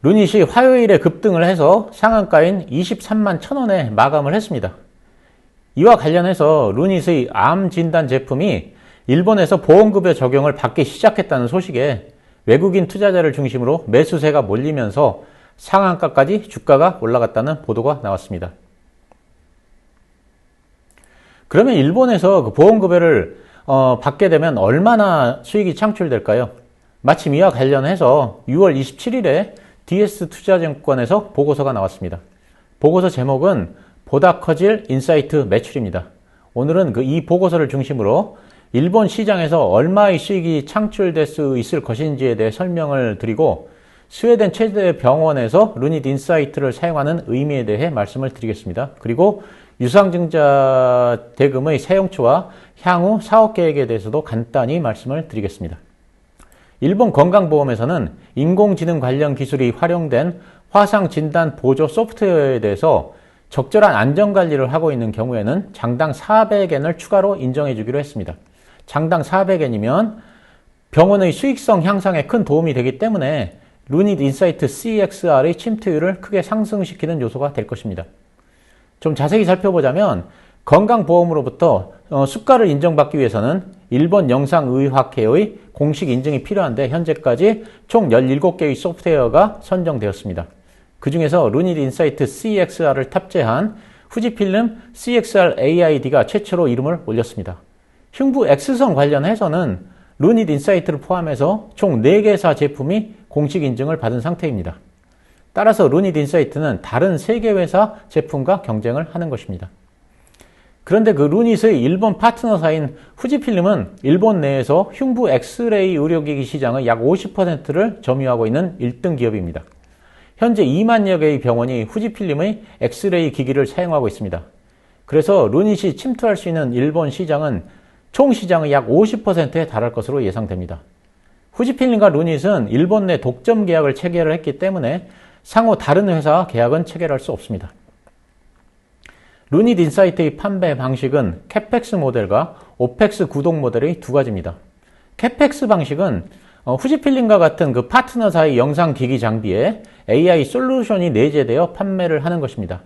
루닛이 화요일에 급등을 해서 상한가인 23만 1,000원에 마감을 했습니다. 이와 관련해서 루닛의 암 진단 제품이 일본에서 보험급여 적용을 받기 시작했다는 소식에 외국인 투자자를 중심으로 매수세가 몰리면서 상한가까지 주가가 올라갔다는 보도가 나왔습니다. 그러면 일본에서 그 보험급여를 받게 되면 얼마나 수익이 창출될까요? 마침 이와 관련해서 6월 27일에 DS투자증권에서 보고서가 나왔습니다. 보고서 제목은 보다 커질 인사이트 매출입니다. 오늘은 이 보고서를 중심으로 일본 시장에서 얼마의 수익이 창출될 수 있을 것인지에 대해 설명을 드리고 스웨덴 최대 병원에서 루닛 인사이트를 사용하는 의미에 대해 말씀을 드리겠습니다. 그리고 유상증자 대금의 사용처와 향후 사업 계획에 대해서도 간단히 말씀을 드리겠습니다. 일본 건강보험에서는 인공지능 관련 기술이 활용된 화상 진단 보조 소프트웨어에 대해서 적절한 안전관리를 하고 있는 경우에는 장당 400엔을 추가로 인정해 주기로 했습니다. 장당 400엔이면 병원의 수익성 향상에 큰 도움이 되기 때문에 루닛 인사이트 CXR의 침투율을 크게 상승시키는 요소가 될 것입니다. 좀 자세히 살펴보자면 건강보험으로부터 수가를 인정받기 위해서는 일본 영상의학회의 공식 인증이 필요한데 현재까지 총 17개의 소프트웨어가 선정되었습니다. 그 중에서 루닛 인사이트 CXR을 탑재한 후지필름 CXR AID가 최초로 이름을 올렸습니다. 흉부 X선 관련해서는 루닛 인사이트를 포함해서 총 4개사 제품이 공식 인증을 받은 상태입니다. 따라서 루닛 인사이트는 다른 3개 회사 제품과 경쟁을 하는 것입니다. 그런데 그 루닛의 일본 파트너사인 후지필름은 일본 내에서 흉부 엑스레이 의료기기 시장의 약 50%를 점유하고 있는 1등 기업입니다. 현재 2만여 개의 병원이 후지필름의 엑스레이 기기를 사용하고 있습니다. 그래서 루닛이 침투할 수 있는 일본 시장은 총 시장의 약 50%에 달할 것으로 예상됩니다. 후지필름과 루닛은 일본 내 독점 계약을 체결을 했기 때문에 상호 다른 회사와 계약은 체결할 수 없습니다. 루닛 인사이트의 판매 방식은 캐펙스 모델과 오펙스 구독 모델의 두 가지입니다. 캐펙스 방식은 후지필름과 같은 그 파트너사의 영상기기 장비에 AI 솔루션이 내재되어 판매를 하는 것입니다.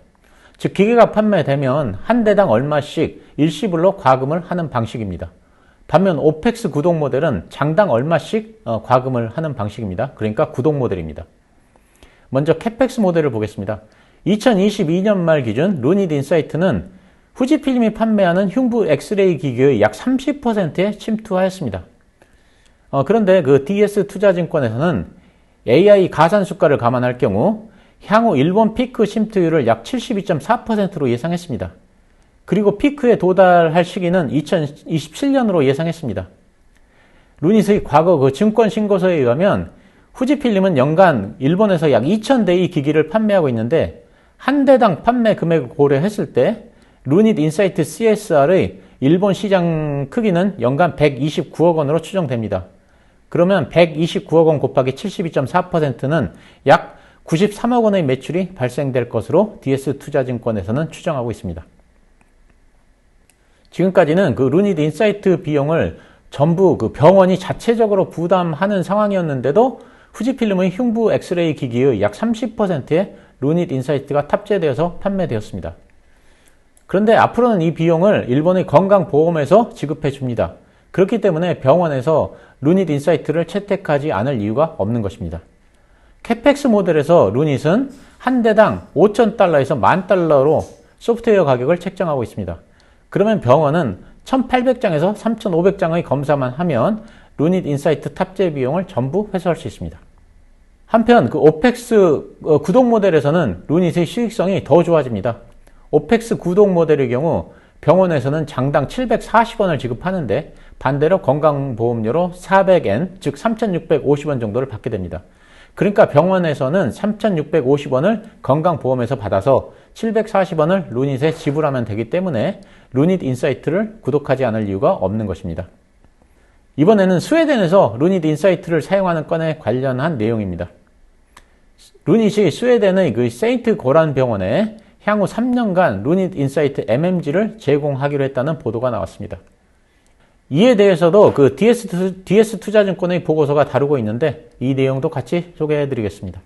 즉 기기가 판매되면 한 대당 얼마씩 일시불로 과금을 하는 방식입니다. 반면 오펙스 구독 모델은 장당 얼마씩 과금을 하는 방식입니다. 그러니까 구독 모델입니다. 먼저 캐펙스 모델을 보겠습니다. 2022년 말 기준 루닛 인사이트는 후지필름이 판매하는 흉부 엑스레이 기기의 약 30%에 침투하였습니다. 그런데 그 DS투자증권에서는 AI 가산수가를 감안할 경우 향후 일본 피크 침투율을 약 72.4%로 예상했습니다. 그리고 피크에 도달할 시기는 2027년으로 예상했습니다. 루닛의 과거 그 증권 신고서에 의하면 후지필름은 연간 일본에서 약 2,000대의 기기를 판매하고 있는데 한 대당 판매 금액을 고려했을 때 루닛 인사이트 CSR의 일본 시장 크기는 연간 129억 원으로 추정됩니다. 그러면 129억 원 곱하기 72.4%는 약 93억 원의 매출이 발생될 것으로 DS투자증권에서는 추정하고 있습니다. 지금까지는 그 루닛 인사이트 비용을 전부 그 병원이 자체적으로 부담하는 상황이었는데도 후지필름의 흉부 엑스레이 기기의 약 30%에 루닛 인사이트가 탑재되어서 판매되었습니다. 그런데 앞으로는 이 비용을 일본의 건강보험에서 지급해 줍니다. 그렇기 때문에 병원에서 루닛 인사이트를 채택하지 않을 이유가 없는 것입니다. 캐펙스 모델에서 루닛은 한 대당 5,000달러에서 10,000달러로 소프트웨어 가격을 책정하고 있습니다. 그러면 병원은 1,800장에서 3,500장의 검사만 하면 루닛 인사이트 탑재 비용을 전부 회수할 수 있습니다. 한편 그 오펙스 구독 모델에서는 루닛의 수익성이 더 좋아집니다. 오펙스 구독 모델의 경우 병원에서는 장당 740원을 지급하는데 반대로 건강보험료로 400엔, 즉 3,650원 정도를 받게 됩니다. 그러니까 병원에서는 3,650원을 건강보험에서 받아서 740원을 루닛에 지불하면 되기 때문에 루닛 인사이트를 구독하지 않을 이유가 없는 것입니다. 이번에는 스웨덴에서 루닛 인사이트를 사용하는 건에 관련한 내용입니다. 루닛이 스웨덴의 그 세인트 고란 병원에 향후 3년간 루닛 인사이트 MMG를 제공하기로 했다는 보도가 나왔습니다. 이에 대해서도 그 DS투자증권의 보고서가 다루고 있는데 이 내용도 같이 소개해 드리겠습니다.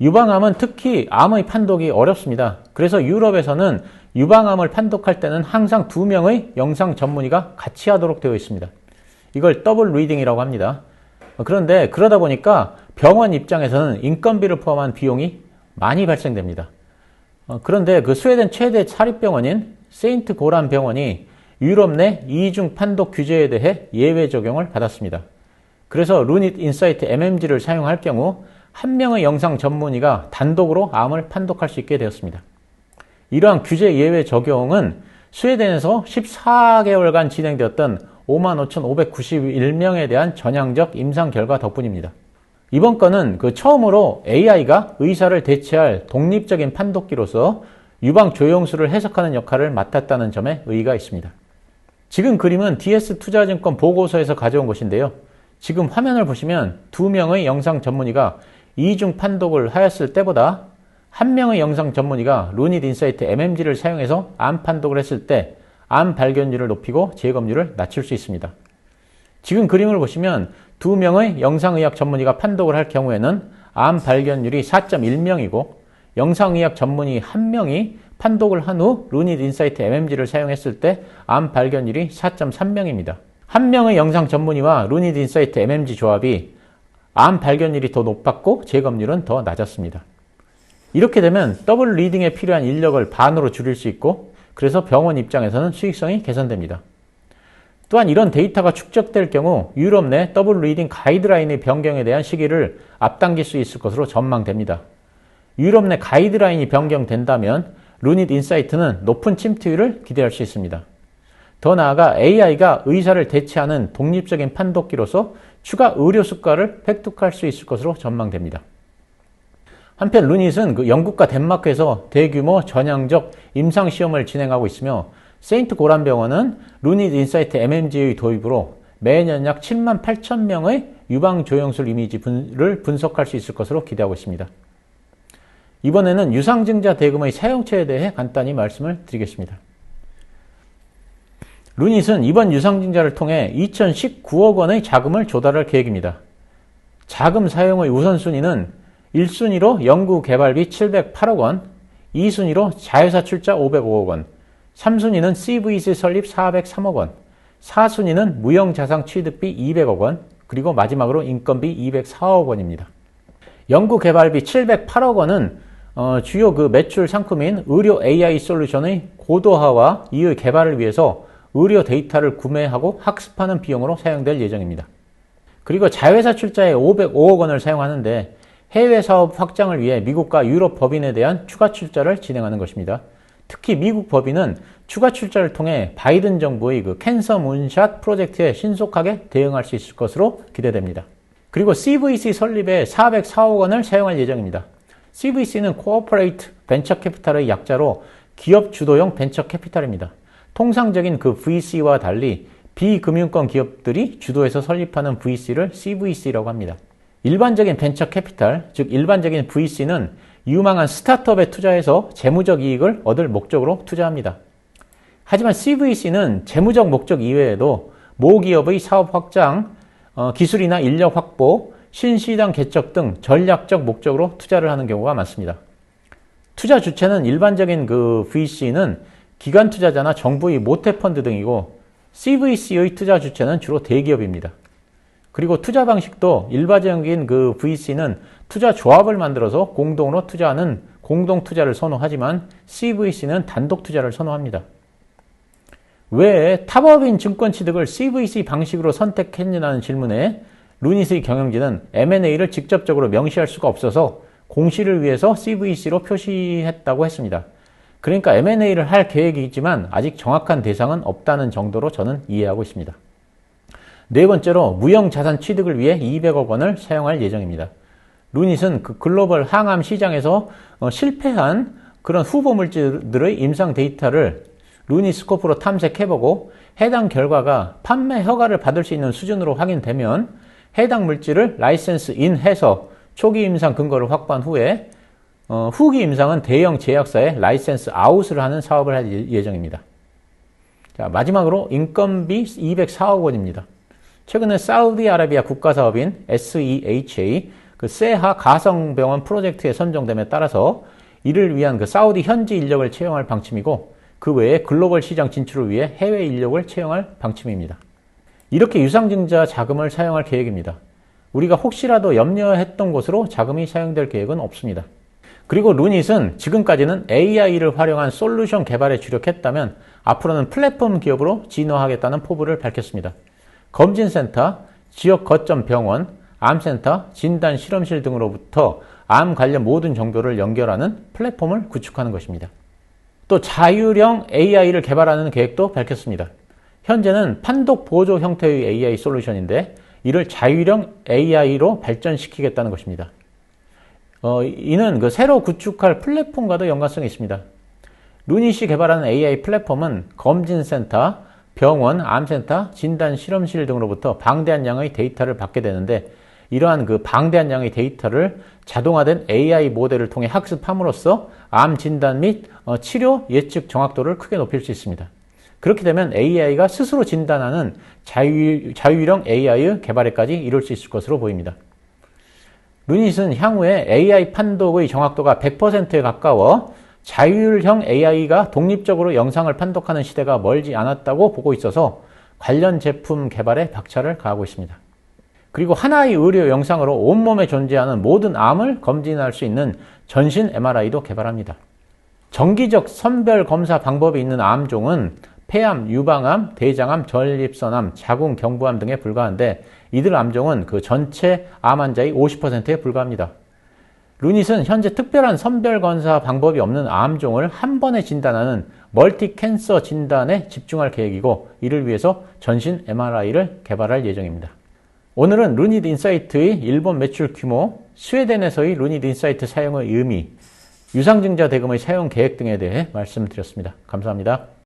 유방암은 특히 암의 판독이 어렵습니다. 그래서 유럽에서는 유방암을 판독할 때는 항상 2명의 영상 전문의가 같이 하도록 되어 있습니다. 이걸 더블 리딩이라고 합니다. 그런데 그러다 보니까 병원 입장에서는 인건비를 포함한 비용이 많이 발생됩니다. 그런데 그 스웨덴 최대 사립병원인 세인트 고란 병원이 유럽 내 이중 판독 규제에 대해 예외 적용을 받았습니다. 그래서 루닛 인사이트 MMG를 사용할 경우 한 명의 영상 전문의가 단독으로 암을 판독할 수 있게 되었습니다. 이러한 규제 예외 적용은 스웨덴에서 14개월간 진행되었던 55,591명에 대한 전향적 임상 결과 덕분입니다. 이번 건은 처음으로 AI가 의사를 대체할 독립적인 판독기로서 유방 조영수를 해석하는 역할을 맡았다는 점에 의의가 있습니다. 지금 그림은 DS투자증권 보고서에서 가져온 것인데요. 지금 화면을 보시면 2명의 영상 전문의가 이중 판독을 하였을 때보다 1명의 영상 전문의가 루닛 인사이트 MMG를 사용해서 암 판독을 했을 때 암 발견율을 높이고 재검률을 낮출 수 있습니다. 지금 그림을 보시면 2명의 영상의학 전문의가 판독을 할 경우에는 암 발견율이 4.1명이고 영상의학 전문의 1명이 판독을 한 후 루닛 인사이트 MMG를 사용했을 때 암 발견율이 4.3명입니다. 1명의 영상 전문의와 루닛 인사이트 MMG 조합이 암 발견율이 더 높았고 재검률은 더 낮았습니다. 이렇게 되면 더블 리딩에 필요한 인력을 반으로 줄일 수 있고 그래서 병원 입장에서는 수익성이 개선됩니다. 또한 이런 데이터가 축적될 경우 유럽 내 더블 리딩 가이드라인의 변경에 대한 시기를 앞당길 수 있을 것으로 전망됩니다. 유럽 내 가이드라인이 변경된다면 루닛 인사이트는 높은 침투율을 기대할 수 있습니다. 더 나아가 AI가 의사를 대체하는 독립적인 판독기로서 추가 의료 수가를 획득할 수 있을 것으로 전망됩니다. 한편 루닛은 영국과 덴마크에서 대규모 전향적 임상시험을 진행하고 있으며 세인트 고란 병원은 루닛 인사이트 MMG의 도입으로 매년 약 7만 8천 명의 유방조영술 이미지를 분석할 수 있을 것으로 기대하고 있습니다. 이번에는 유상증자 대금의 사용처에 대해 간단히 말씀을 드리겠습니다. 루닛은 이번 유상증자를 통해 2019억 원의 자금을 조달할 계획입니다. 자금 사용의 우선순위는 1순위로 연구개발비 708억 원, 2순위로 자회사 출자 505억 원, 3순위는 CVC 설립 403억 원, 4순위는 무형자산 취득비 200억 원, 그리고 마지막으로 인건비 204억 원입니다. 연구개발비 708억 원은 주요 매출 상품인 의료 AI 솔루션의 고도화와 이의 개발을 위해서 의료 데이터를 구매하고 학습하는 비용으로 사용될 예정입니다. 그리고 자회사 출자에 505억 원을 사용하는데 해외 사업 확장을 위해 미국과 유럽 법인에 대한 추가 출자를 진행하는 것입니다. 특히 미국 법인은 추가 출자를 통해 바이든 정부의 캔서 문샷 프로젝트에 신속하게 대응할 수 있을 것으로 기대됩니다. 그리고 CVC 설립에 404억 원을 사용할 예정입니다. CVC는 코어퍼레이트 벤처 캐피탈의 약자로 기업 주도형 벤처 캐피탈입니다. 통상적인 VC와 달리 비금융권 기업들이 주도해서 설립하는 VC를 CVC라고 합니다. 일반적인 벤처 캐피탈, 즉 일반적인 VC는 유망한 스타트업에 투자해서 재무적 이익을 얻을 목적으로 투자합니다. 하지만 CVC는 재무적 목적 이외에도 모기업의 사업 확장, 기술이나 인력 확보, 신시장 개척 등 전략적 목적으로 투자를 하는 경우가 많습니다. 투자 주체는 일반적인 VC는 기관 투자자나 정부의 모태펀드 등이고 CVC의 투자 주체는 주로 대기업입니다. 그리고 투자 방식도 일반적인 VC는 투자 조합을 만들어서 공동으로 투자하는 공동 투자를 선호하지만 CVC는 단독 투자를 선호합니다. 왜 탑업인 증권 취득을 CVC 방식으로 선택했느냐는 질문에 루닛의 경영진은 M&A를 직접적으로 명시할 수가 없어서 공시를 위해서 CVC로 표시했다고 했습니다. 그러니까 M&A를 할 계획이지만 아직 정확한 대상은 없다는 정도로 저는 이해하고 있습니다. 네 번째로 무형자산 취득을 위해 200억 원을 사용할 예정입니다. 루닛은 글로벌 항암 시장에서 실패한 그런 후보 물질들의 임상 데이터를 루닛 스코프로 탐색해보고 해당 결과가 판매 허가를 받을 수 있는 수준으로 확인되면 해당 물질을 라이센스 인해서 초기 임상 근거를 확보한 후에 후기 임상은 대형 제약사에 라이센스 아웃을 하는 사업을 할 예정입니다. 자, 마지막으로 인건비 204억 원입니다. 최근에 사우디아라비아 국가사업인 SEHA 그 세하 가성병원 프로젝트에 선정됨에 따라서 이를 위한 그 사우디 현지 인력을 채용할 방침이고 그 외에 글로벌 시장 진출을 위해 해외 인력을 채용할 방침입니다. 이렇게 유상증자 자금을 사용할 계획입니다. 우리가 혹시라도 염려했던 곳으로 자금이 사용될 계획은 없습니다. 그리고 루닛은 지금까지는 AI를 활용한 솔루션 개발에 주력했다면 앞으로는 플랫폼 기업으로 진화하겠다는 포부를 밝혔습니다. 검진센터, 지역 거점 병원, 암센터, 진단 실험실 등으로부터 암 관련 모든 정보를 연결하는 플랫폼을 구축하는 것입니다. 또 자율형 AI를 개발하는 계획도 밝혔습니다. 현재는 판독 보조 형태의 AI 솔루션인데 이를 자율형 AI로 발전시키겠다는 것입니다. 이는 그 새로 구축할 플랫폼과도 연관성이 있습니다. 루닛이 개발하는 AI 플랫폼은 검진센터, 병원, 암센터, 진단 실험실 등으로부터 방대한 양의 데이터를 받게 되는데 이러한 그 방대한 양의 데이터를 자동화된 AI 모델을 통해 학습함으로써 암 진단 및 치료 예측 정확도를 크게 높일 수 있습니다. 그렇게 되면 AI가 스스로 진단하는 자율형 AI의 개발에까지 이룰 수 있을 것으로 보입니다. 루닛은 향후에 AI 판독의 정확도가 100%에 가까워 자율형 AI가 독립적으로 영상을 판독하는 시대가 멀지 않았다고 보고 있어서 관련 제품 개발에 박차를 가하고 있습니다. 그리고 하나의 의료 영상으로 온몸에 존재하는 모든 암을 검진할 수 있는 전신 MRI도 개발합니다. 정기적 선별 검사 방법이 있는 암종은 폐암, 유방암, 대장암, 전립선암, 자궁, 경부암 등에 불과한데 이들 암종은 그 전체 암 환자의 50%에 불과합니다. 루닛은 현재 특별한 선별 검사 방법이 없는 암종을 한 번에 진단하는 멀티 캔서 진단에 집중할 계획이고 이를 위해서 전신 MRI를 개발할 예정입니다. 오늘은 루닛 인사이트의 일본 매출 규모, 스웨덴에서의 루닛 인사이트 사용의 의미, 유상증자 대금의 사용 계획 등에 대해 말씀드렸습니다. 감사합니다.